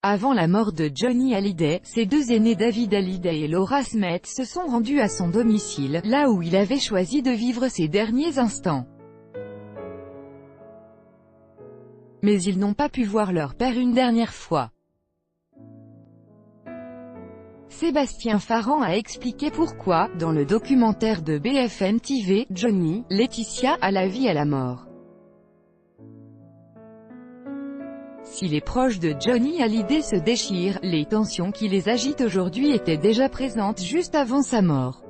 Avant la mort de Johnny Hallyday, ses deux aînés David Hallyday et Laura Smith se sont rendus à son domicile, là où il avait choisi de vivre ses derniers instants. Mais ils n'ont pas pu voir leur père une dernière fois. Sébastien Farran a expliqué pourquoi, dans le documentaire de BFM TV, Johnny, Laetitia, à la vie à la mort. Si les proches de Johnny Hallyday se déchirent, les tensions qui les agitent aujourd'hui étaient déjà présentes juste avant sa mort.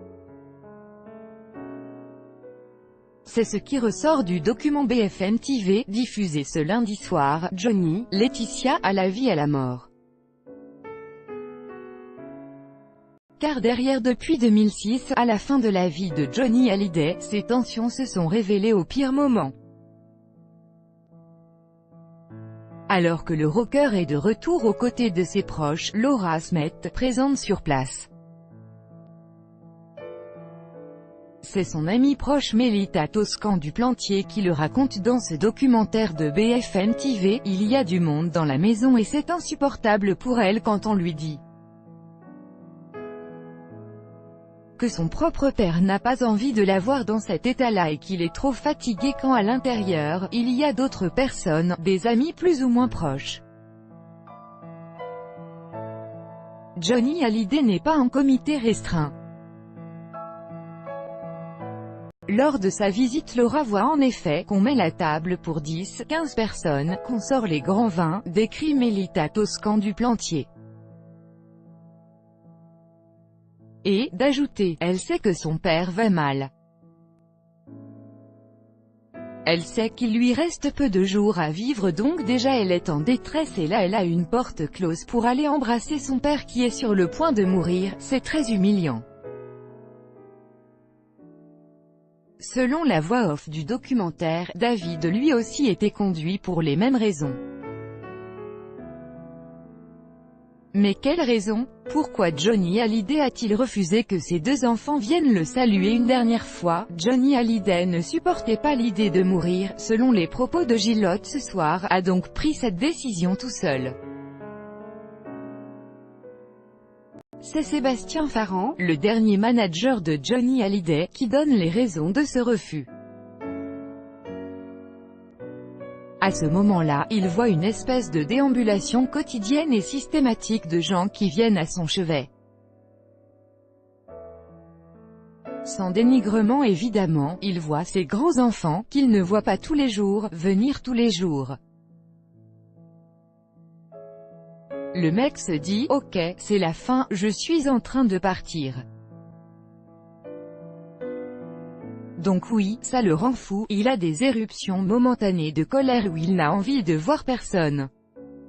C'est ce qui ressort du document BFM TV, diffusé ce lundi soir, Johnny, Laetitia, à la vie à la mort. Car derrière depuis 2006, à la fin de la vie de Johnny Hallyday, ces tensions se sont révélées au pire moment. Alors que le rocker est de retour aux côtés de ses proches, Laura Smith, présente sur place. C'est son amie proche Mélita Toscan du Plantier qui le raconte dans ce documentaire de BFM TV. Il y a du monde dans la maison et c'est insupportable pour elle quand on lui dit que son propre père n'a pas envie de la voir dans cet état-là et qu'il est trop fatigué quand à l'intérieur, il y a d'autres personnes, des amis plus ou moins proches. Johnny Hallyday n'est pas en comité restreint. Lors de sa visite, Laura voit en effet qu'on met la table pour 10-15 personnes, qu'on sort les grands vins, décrit Mélita Toscan du Plantier. Et, d'ajouter, elle sait que son père va mal. Elle sait qu'il lui reste peu de jours à vivre donc déjà elle est en détresse et là elle a une porte close pour aller embrasser son père qui est sur le point de mourir, c'est très humiliant. Selon la voix off du documentaire, David lui aussi était conduit pour les mêmes raisons. Mais quelle raison? Pourquoi Johnny Hallyday a-t-il refusé que ses deux enfants viennent le saluer une dernière fois? Johnny Hallyday ne supportait pas l'idée de mourir, selon les propos de Gillotte ce soir, a donc pris cette décision tout seul. C'est Sébastien Farran, le dernier manager de Johnny Hallyday, qui donne les raisons de ce refus. À ce moment-là, il voit une espèce de déambulation quotidienne et systématique de gens qui viennent à son chevet. Sans dénigrement évidemment, il voit ses grands-enfants, qu'il ne voit pas tous les jours, venir tous les jours. Le mec se dit « Ok, c'est la fin, je suis en train de partir ». Donc oui, ça le rend fou, il a des éruptions momentanées de colère où il n'a envie de voir personne.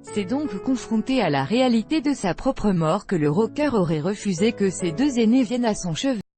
C'est donc confronté à la réalité de sa propre mort que le rocker aurait refusé que ses deux aînés viennent à son chevet.